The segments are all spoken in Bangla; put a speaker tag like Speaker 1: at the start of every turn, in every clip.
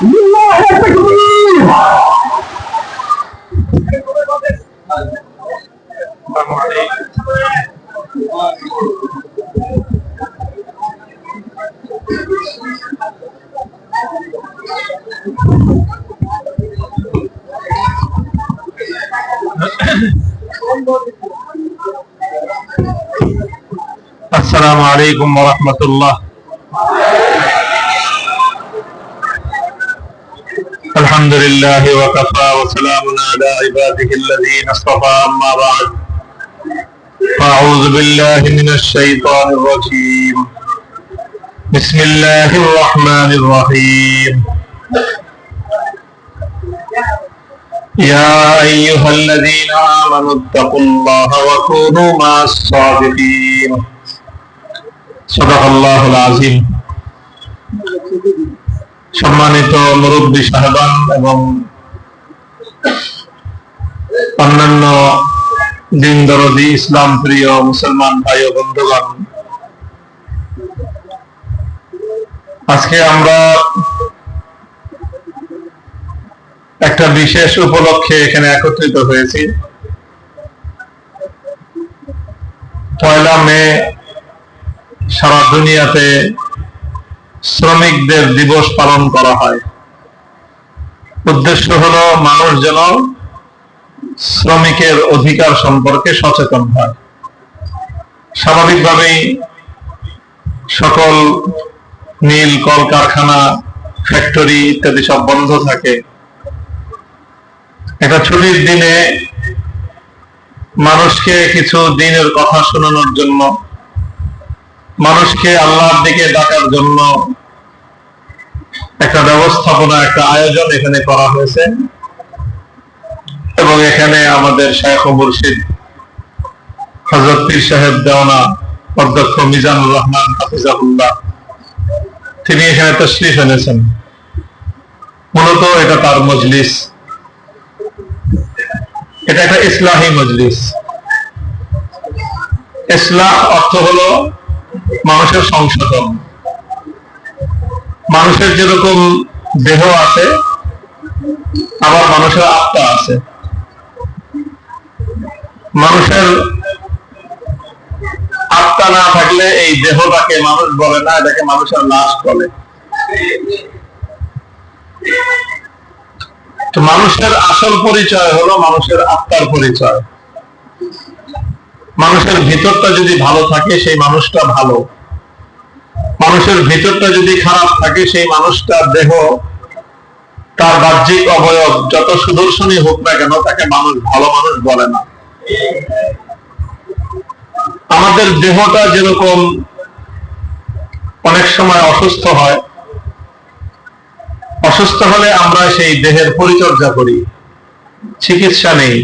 Speaker 1: লিল্লাহি তাকবীর।
Speaker 2: السلام عليكم ورحمة الله. الحمد لله وكفى وسلام على عباده الذين اصطفى أما بعد أعوذ بالله من الشيطان الرجيم بسم الله الرحمن الرحيم يا أيها الذين آمنوا اتقوا الله وكونوا مع الصادقين صدق الله العظيم. সম্মানিত মুরব্বী সাহেবান এবং অন্যান্য দিন দরদি ইসলাম প্রিয় মুসলমান ভাই ও বন্ধুগণ, আজকে আমরা একটা বিশেষ উপলক্ষে এখানে একত্রিত হয়েছি। 1 মে সারা দুনিয়াতে শ্রমিকদের দিবস পালন করা হয়। উদ্দেশ্য হলো মানুষ যেন শ্রমিকের অধিকার সম্পর্কে সচেতন হয়। স্বাভাবিকভাবেই সকল মিল, কলকারখানা, ফ্যাক্টরি ইত্যাদি সব বন্ধ থাকে। একটা ছুটির দিনে মানুষকে কিছু দিনের কথা শোনানোর জন্য, মানুষকে আল্লাহর দিকে ডাকার জন্য একটা ব্যবস্থাপনা, একটা আয়োজন এখানে করা হয়েছে। এবং এখানে আমাদের শায়খ ও মুর্শিদ হযরত পীর সাহেব দেওয়ানা অধ্যক্ষ মিজানুর রহমান হাফিজাহুল্লাহ, তিনি এখানে তাশরীফ এনেছেন। মূলত এটা তার মজলিস, এটা একটা ইসলাহী মজলিস। ইসলাহ অর্থ হলো মানুষের সংশোধন। মানুষের যেরকম দেহ আছে, আবার মানুষের আত্মা আছে। মানুষের আত্মা না থাকলে এই দেহটাকে মানুষ বলে না, এটাকে মানুষের লাশ বলে। তো মানুষের আসল পরিচয় হলো মানুষের আত্মার পরিচয়। মানুষের ভিতরটা যদি ভালো থাকে সেই মানুষটা ভালো, মানুষের ভিতরটা যদি খারাপ থাকে সেই মানুষটার দেহ, তার বাহ্যিক অবয়ব যত সুদর্শনই হোক না কেন, তাকে মানুষ ভালো মানুষ বলে না। আমাদের দেহটা যেরকম অনেক সময় অসুস্থ হয়, অসুস্থ হলে আমরা সেই দেহের পরিচর্যা করি, চিকিৎসা নেই।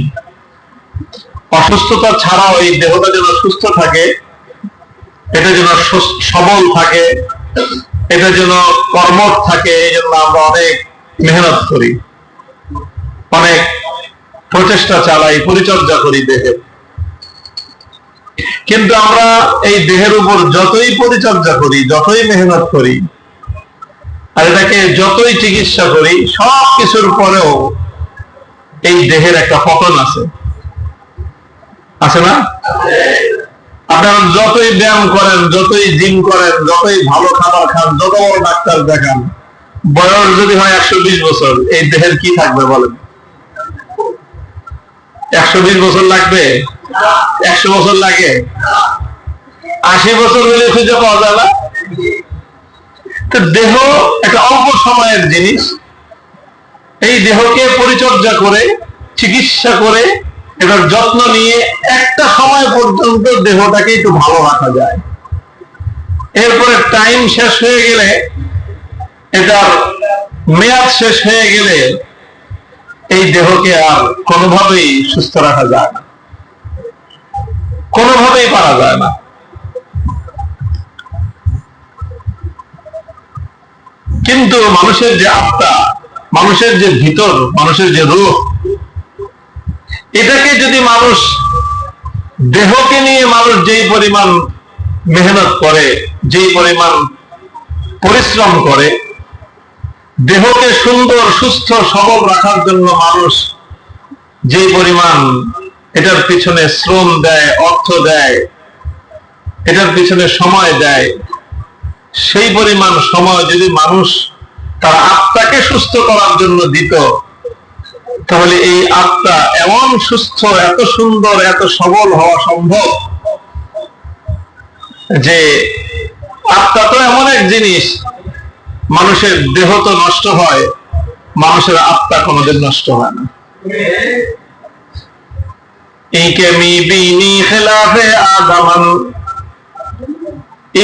Speaker 2: অসুস্থতা ছাড়াও এই দেহটা যেন সুস্থ থাকে, এটা যেন সবল থাকে, এটা যেন কর্মঠ থাকে, এই জন্য আমরা অনেক মেহনত করি, অনেক প্রচেষ্টা চালাই, পরিচর্যা করি দেহের। কিন্তু আমরা এই দেহের উপর যতই পরিচর্যা করি, যতই মেহনত করি, আর এটাকে যতই চিকিৎসা করি, সব কিছুর পরেও এই দেহের একটা পতন আছে, আছে না? আপনারা যতই ব্যায়াম করেন, যতই জিম করেন, যতই ভালো খাবার খান, যত বড় ডাক্তার দেখান, বয়স যদি হয় 120 বছর, এই দেহের কি থাকবে বলেন? 120 বছর লাগবে? 100 বছর লাগে? 80 বছর হলে খুঁজে পাওয়া যায় না। তো দেহ একটা অল্প সময়ের জিনিস। এই দেহকে পরিচর্যা করে, চিকিৎসা করে, এটার যত্ন নিয়ে একটা সময় পর্যন্ত দেহটাকে একটু ভালো রাখা যায়। এরপরে টাইম শেষ হয়ে গেলে, এটার মেয়াদ শেষ হয়ে গেলে এই দেহকে আর কোনোভাবেই সুস্থ রাখা যায় না, কোনোভাবেই পারা যায় না। কিন্তু মানুষের যে আত্মা, মানুষের যে ভিতর, মানুষের যে রূহ, এটাকে যদি মানুষ, দেহকে নিয়ে মানুষ যেই পরিমাণ মেহনত করে, যেই পরিমাণ পরিশ্রম করে, দেহকে সুন্দর সুস্থ সবল রাখার জন্য মানুষ যে পরিমাণ এটার পিছনে শ্রম দেয়, অর্থ দেয়, এটার পিছনে সময় দেয়, সেই পরিমাণ সময় যদি মানুষ তার আত্মাকে সুস্থ করার জন্য দিত, তাহলে এই আত্মা এমন সুস্থ, এত সুন্দর, এত সবল হওয়া সম্ভব। যে আত্মা তো এমন এক জিনিস, মানুষের দেহ তো নষ্ট হয়, মানুষের আত্মা কোনোদিন নষ্ট হয় না। ইকেমি বিনি খিলাফে আদমান,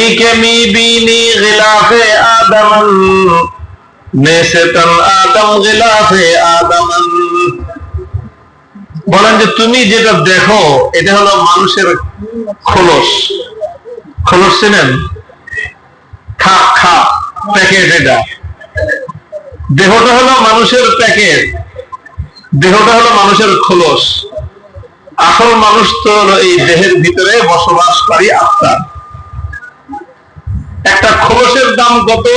Speaker 2: ইকেমি বিনি খিলাফে আদমান, নেসেতন আদম খিলাফে আদমান। বলেন যে তুমি যেটা দেখো এটা হলো মানুষের খোলস। খোলস চিনেন? খাপ খাপ প্যাকেট। এটা দেহটা হলো মানুষের প্যাকেট, দেহটা হলো মানুষের খোলস। আসল মানুষ তো হলো এই দেহের ভিতরে বসবাসকারী আত্মা। একটা খোলসের দাম কত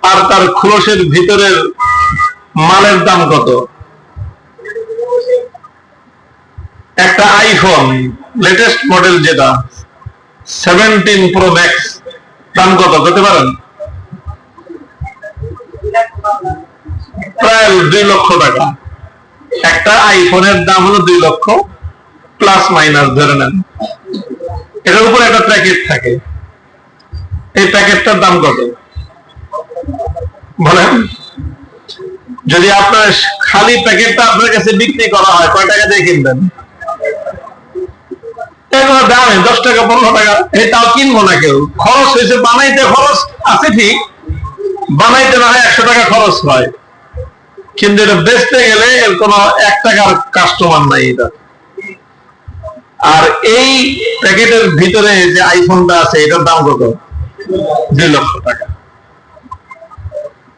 Speaker 2: আর তার খোলসের ভিতরের মালের দাম কত? একটা আইফোন লেটেস্ট মডেল যেটা 17 প্রো ম্যাক্স দাম কত করতে পারেন? প্রায় 2 লক্ষ টাকা। একটা আইফোনের দাম হলো 2 লক্ষ প্লাস মাইনাস ধরে নেন। এটার উপর একটা প্যাকেট থাকে, এই প্যাকেটটার দাম কত বলেন? যদি আপনার খালি প্যাকেটটা আপনার কাছে বিক্রি করা হয়, কয় টাকা দিয়ে কিনবেন? দাম 10 টাকা 15 টাকা, এটাও কিনবো না কেউ। খরচ হয়েছে বানাইতে, খরচ আছে ঠিক, বানাইতে না হয় 100 টাকা খরচ হয়, কিন্তু এটা বেচতে গেলে এর কোনো 1 টাকার কাস্টমার নাই এটা। আর এই প্যাকেটের ভিতরে যে আইফোনটা আছে এটার দাম কত? 2 লক্ষ টাকা।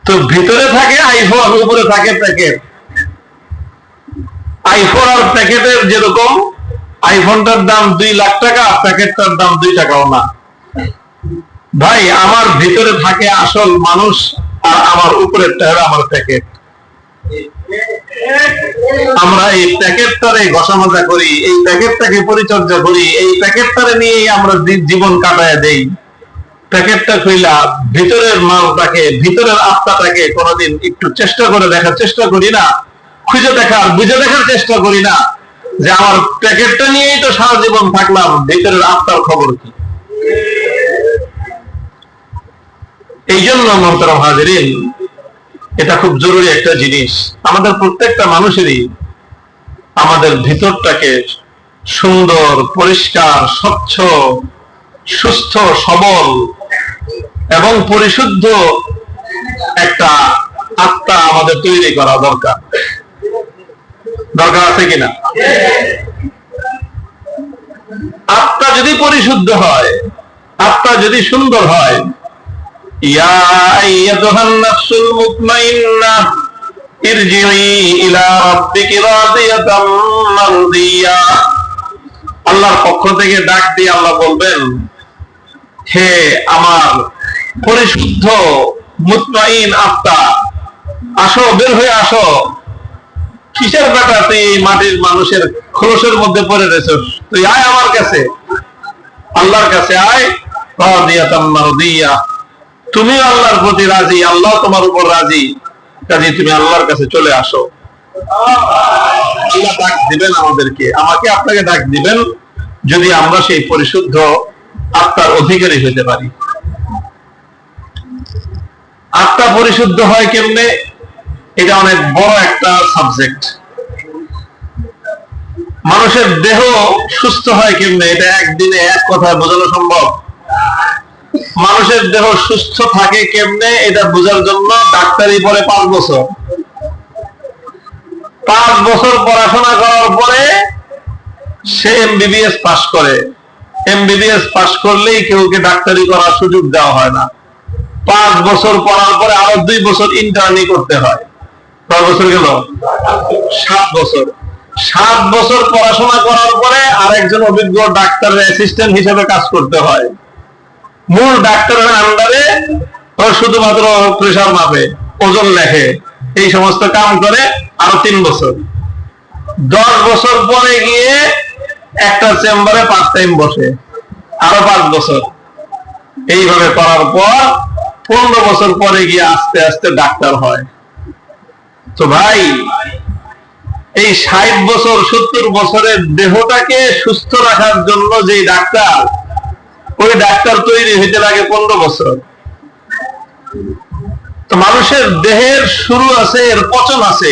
Speaker 2: তো ভিতরে থাকে আইফোন, উপরে থাকে প্যাকেট। আইফোন আর প্যাকেটের যেরকম, আইফোনটার দাম 2 লাখ টাকা, প্যাকেটটার দাম 2 টাকাও না। ভাই, আমার ভিতরে থাকে আসল মানুষ, আর আমার উপরেরটা হলো আমার প্যাকেট। আমরা এই প্যাকেটটারে ঘষা মাজা করি, এই প্যাকেটটাকে পরিচর্যা করি, এই প্যাকেটটারে নিয়েই আমরা জীবন কাটায় দেই। প্যাকেটটা খুইলা ভিতরের মালটাকে, ভিতরের আত্মাটাকে কোনোদিন একটু চেষ্টা করে দেখার চেষ্টা করি না, খুঁজে দেখার, বুঝে দেখার চেষ্টা করি না যে আমার প্যাকেটটা নিয়েই তো সারা জীবন থাকলাম, ভিতরের আত্মার খবর কি? এই জন্য মোহতারাম হাজিরিন, এটা খুব জরুরি একটা জিনিস। আমাদের প্রত্যেকটা মানুষেরই আমাদের ভিতরটাকে সুন্দর, পরিষ্কার, স্বচ্ছ, সুস্থ, সবল এবং পরিশুদ্ধ একটা আত্মা আমাদের তৈরি করা দরকার। দরকার আছে কিনা? আত্মা যদি পরিশুদ্ধ হয়, আত্মা যদি সুন্দর হয়, ইয়া আইয়াতুহান নাফসুল মুতমাইন্নাহ ইরজিই ইলা রাব্বিকি রাদিয়াতাম মারদিয়া। আল্লাহর পক্ষ থেকে ডাক দিয়ে আল্লাহ বলবেন, হে আমার পরিশুদ্ধ মুতমাইন আত্মা, আসো, বের হয়ে আসো। কিসের ব্যাটা তুই মাটির মানুষের খোলসের মধ্যে পড়ে রয়েছিস? তুই আয় আমার কাছে, আল্লাহর কাছে আয়। রাদিয়াতাম মারদিয়া, তুমি আল্লাহর প্রতি রাজি, আল্লাহ তোমার উপর রাজি, কাজে তুমি আল্লাহর কাছে চলে আসো। আল্লাহ ডাক দিবেন আমাদেরকে, আমাকে আপনাকে ডাক দিবেন, যদি আমরা সেই পরিশুদ্ধ আত্মার অধিকারী হতে পারি। আত্মা পরিশুদ্ধ হয় কেমনে? এটা অনেক বড় একটা সাবজেক্ট। মানুষের দেহ সুস্থ হয় কেমনে? এটা একদিনে এক কথায় বোঝানো সম্ভব? মানুষের দেহ সুস্থ থাকে কেমনে এটা বোঝার জন্য ডাক্তারি পড়ে 5 বছর। 5 বছর পড়াশোনা করার পরে সে এমবিবিএস পাস করে। এমবিবিএস পাস করলেই কেউকে ডাক্তারি করার সুযোগ দেওয়া হয় না। 5 বছর পড়ার পরে আরো 2 বছর ইন্টার্নি করতে হয়। কয় বছর গেল? 7 বছর। 7 বছর পড়াশোনা করার পরে আরেকজন অভিজ্ঞ ডাক্তারের অ্যাসিস্ট্যান্ট হিসেবে কাজ করতে হয়। মূল ডাক্তারের আন্ডারে শুধুমাত্র প্রেসার মাপে, ওজন লেখে, এই সমস্ত কাম করে আরো 3 বছর। 10 বছর পরে গিয়ে একটা চেম্বারে 5 টাইম বসে, আরো 5 বছর। এইভাবে করার পর 15 বছর পরে গিয়ে আস্তে আস্তে ডাক্তার হয়। তো ভাই, এই 60 বছর 70 বছরের দেহটাকে সুস্থ রাখার জন্য যে ডাক্তার, ওই ডাক্তার তৈরি হইতে লাগে 15 বছর। তো মানুষের দেহের শুরু আছে, এর পচন আছে,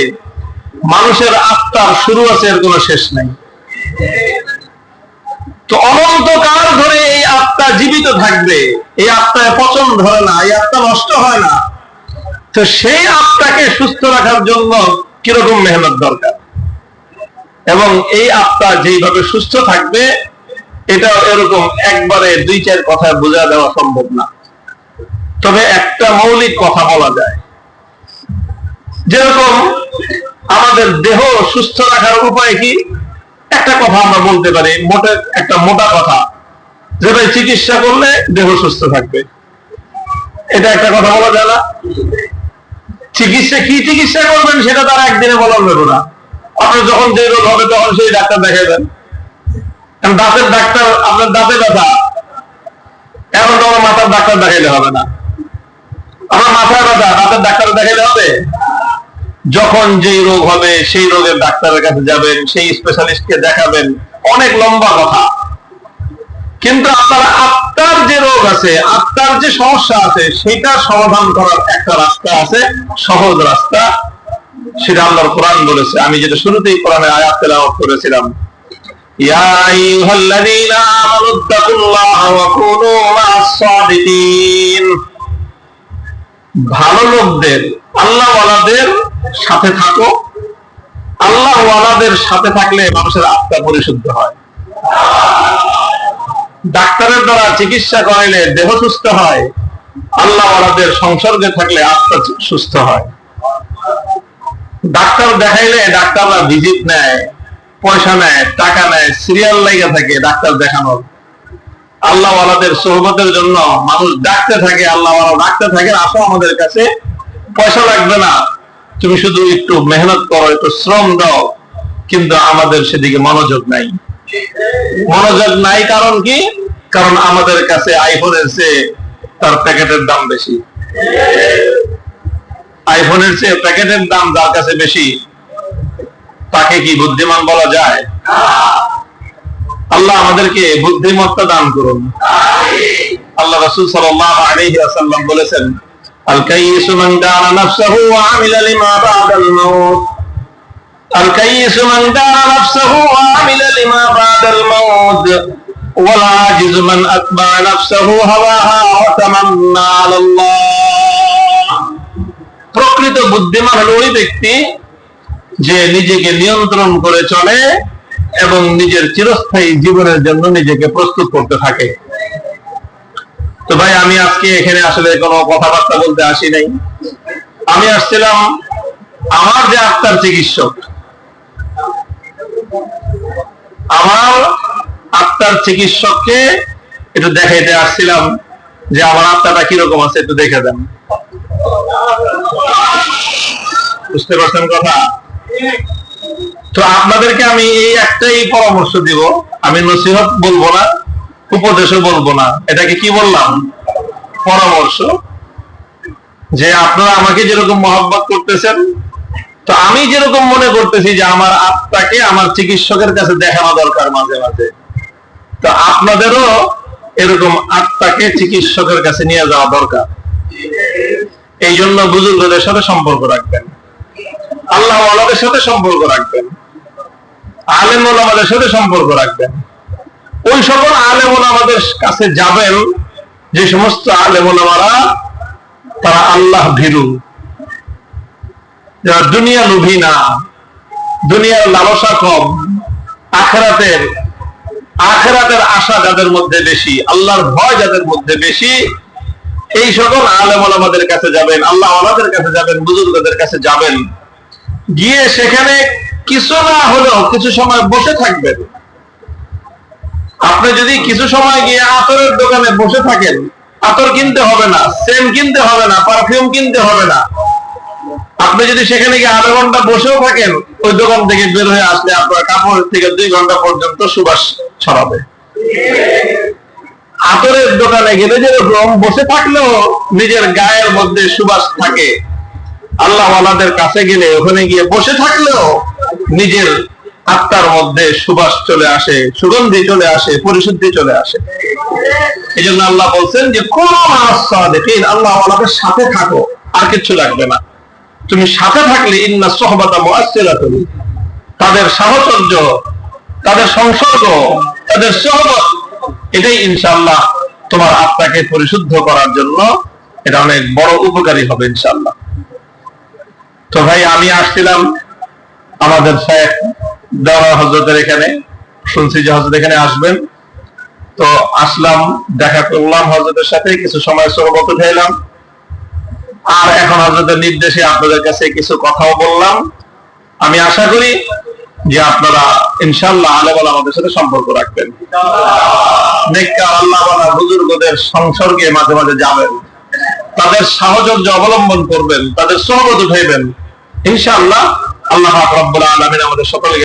Speaker 2: মানুষের আত্মার শুরু আছে, এর কোনো শেষ নাই। তো অনন্তকাল ধরে এই আত্মা জীবিত থাকবে, এই আত্মায় পচন ধরে না, এই আত্মা নষ্ট হয় না। তো সেই আত্মাকে সুস্থ রাখার জন্য কিরকম মেহনত দরকার, এবং এই আত্মা যেইভাবে সুস্থ থাকবে এটা এরকম একবারে 2-4 কথায় বোঝা দেওয়া সম্ভব না। তবে একটা মৌলিক কথা বলা যায়, যেরকম আমাদের দেহ সুস্থ রাখার উপায় কি, একটা কথা আমরা বলতে পারি, একটা মোটা কথা, যেটা চিকিৎসা করলে দেহ সুস্থ থাকবে। এটা একটা কথা বলা যায় না? চিকিৎসা কি চিকিৎসা করবেন সেটা তার একদিনে বলা যাবে না। আপনার যখন যে রোগ হবে তখন সেই ডাক্তার দেখাবেন। দাঁতের ডাক্তার, আপনার দাঁতে ব্যথা, এখন তো আমার মাথার ডাক্তার দেখাইলে হবে না। আমার মাথায় ব্যথা, দাঁতের ডাক্তার দেখাইলে হবে? যখন যে রোগ হবে সেই রোগের ডাক্তারের কাছে যাবেন, সেই স্পেশালিস্টকে দেখাবেন। অনেক লম্বা কথা, কিন্তু আপনার আত্মার যে রোগ আছে, আত্মার যে সমস্যা আছে, সেটা সমাধান করার একটা রাস্তা আছে, সহজ রাস্তা। সেটা আল্লাহর কোরআন বলেছে। আমি যেটা শুরুতেই কোরআনে আয়াত তেলাওয়াত করেছিলাম, ইয়া আইয়ুহাল্লাযীনা আমানুত্তাকুল্লাহা ওয়া কুনু মা'আস সাদিকিন। ভালো লোকদের, আল্লাহওয়ালাদের সাথে থাকো। আল্লাহওয়ালাদের সাথে থাকলে মানুষের আত্মা পরিশুদ্ধ হয়। ডাক্তারের দ্বারা চিকিৎসা করাইলে দেহ সুস্থ হয়, আল্লাহওয়ালাদের সংসর্গে থাকলে আত্মা সুস্থ হয়। ডাক্তার দেখাইলে ডাক্তাররা ভিজিট নেয়, পয়সা নেয়, টাকা নেয়, সিরিয়াল লাগা থাকে ডাক্তার দেখানোর। আল্লাহওয়ালাদের সোহবতের জন্য মানুষ ডাকতে থাকে, আল্লাহওয়ালা ডাকতে থাকে, আসো আমাদের কাছে, পয়সা লাগবে না, তুমি শুধু একটু মেহনত করো, একটু শ্রম দাও। কিন্তু আমাদের সেদিকে মনোযোগ নাই। মনোযোগ নাই কারণ কি? কারণ আমাদের কাছে আইফোনের চেয়ে তার প্যাকেটের দাম বেশি। আইফোনের চেয়ে প্যাকেটের দাম যার কাছে বেশি, তাকে কি বুদ্ধিমান বলা যায়? আল্লাহ আমাদেরকে বুদ্ধিমত্তা দান করুন। আল্লাহ রাসূল সাল্লাল্লাহু আলাইহি ওয়াসাল্লাম বলেছেন, আল কাইয়িসু মান দানা নাফসাহু ওয়া আমিলা লিমা বাদাল মাউত। আল কাইয়িসু মান দানা নাফসাহু ওয়া আমিলা লিমা বাদাল মাউত ওয়াল আজিজু মান আতবা নাফসাহু হাওয়াহা ওয়া তামান্না আলাল্লাহ। প্রকৃত বুদ্ধিমান হলো ওই ব্যক্তি যে নিজেকে নিয়ন্ত্রণ করে চলে এবং নিজের চিরস্থায়ী জীবনের জন্য নিজেকে প্রস্তুত করতে থাকে। তো ভাই, আমি আজকে এখানে আসলে কোনো কথাবার্তা বলতে আসি নাই। আমি আসছিলাম আমার যে আত্মার চিকিৎসক, আমার আত্মার চিকিৎসককে একটু দেখাইতে আসছিলাম যে আমার আত্মাটা কিরকম আছে, একটু দেখে দেন। বুঝতে পারছেন কথা? তো আপনাদেরকে আমি এই একটাই পরামর্শ দিব, আমি নসিহত বলবো না, উপদেশও বলবো না। এটাকে কি বললাম? পরামর্শ। যে আপনারা আমাকে যেরকম মহব্বত করতেছেন, তো আমি যেরকম মনে করতেছি যে আমার আত্মাকে আমার চিকিৎসকের কাছে দেখানো দরকার মাঝে মাঝে, তো আপনাদেরও এরকম আত্মাকে চিকিৎসকের কাছে নিয়ে যাওয়া দরকার। এই জন্য বুজুর্গদের সাথে সম্পর্ক রাখবেন, আল্লাহ ওয়ালাদের সাথে সম্পর্ক রাখবেন, আলেম ওলামাদের সাথে সম্পর্ক রাখবেন। ওই সকল আলেম ওলামাদের কাছে যাবেন যে সমস্ত আলেম ওলামারা তারা আল্লাহ ভীরু, যারা দুনিয়া লোভী না, দুনিয়ার লালসা কম, আখিরাতের আশা যাদের মধ্যে বেশি, আল্লাহর ভয় যাদের মধ্যে বেশি, এই সকল আলেম ওলামাদের কাছে যাবেন, আল্লাহ ওয়ালাদের কাছে যাবেন, বুজুর্গদের কাছে যাবেন। গিয়ে সেখানে কিছু না হলেও কিছু সময় বসে থাকবেন। আপনি যদি কিছু সময় গিয়ে আতরের দোকানে বসে থাকেন, আতর কিনতে হবে না, সেন্ট কিনতে হবে না, পারফিউম কিনতে হবে না, আপনি যদি সেখানে গিয়ে আধা ঘন্টা বসেও থাকেন, ওই দোকান থেকে বের হয়ে আসলে আপনার কাপড় থেকে 2 ঘন্টা পর্যন্ত সুবাস ছড়াবে। আতরের দোকানে গেলে যেরকম বসে থাকলেও নিজের গায়ের মধ্যে সুবাস থাকে, আল্লাহ ওয়ালাদের কাছে গেলে ওখানে গিয়ে বসে থাকলেও নিজের আত্মার মধ্যে সুবাস চলে আসে, সুগন্ধি চলে আসে, পরিশুদ্ধি চলে আসে। এই জন্য আল্লাহ বলছেন যে কোন সাদিকিন, আল্লাহ ওয়ালাদের সাথে থাকো, আর কিছু লাগবে না। তুমি সাথে থাকলে ইন্না সুহবাতা মুআসসিরাতুন, তাদের সাহচর্য, তাদের সংসর্গ, তাদের সোহবত, এটাই ইনশাআল্লাহ তোমার আত্মাকে পরিশুদ্ধ করার জন্য এটা অনেক বড় উপকারী হবে ইনশাআল্লাহ। তো ভাই, আমি আসছিলাম আমাদের শেখ দাওরা হযরতের এখানে, শুনছি যে হযরত এখানে আসবেন, তো আসলাম, দেখা করলাম হযরতের সাথে, কিছু সময় সোহবত উঠাইলাম, আর এখন হযরতের নির্দেশে আপনাদের কাছে কিছু কথাও বললাম। আমি আশা করি যে আপনারা ইনশাআল্লাহ আলেমুল আমাদের সাথে সম্পর্ক রাখবেন, নেককার আল্লাহওয়ালা বুজুর্গদের সংসর্গে মাঝে মাঝে যাবেন, তাদের সাহচর্য অবলম্বন করবেন, তাদের সোহবত উঠাইবেন। ইনশাআল্লাহ আল্লাহ পাক রব্বুল আলামিন আমাদের সকলকে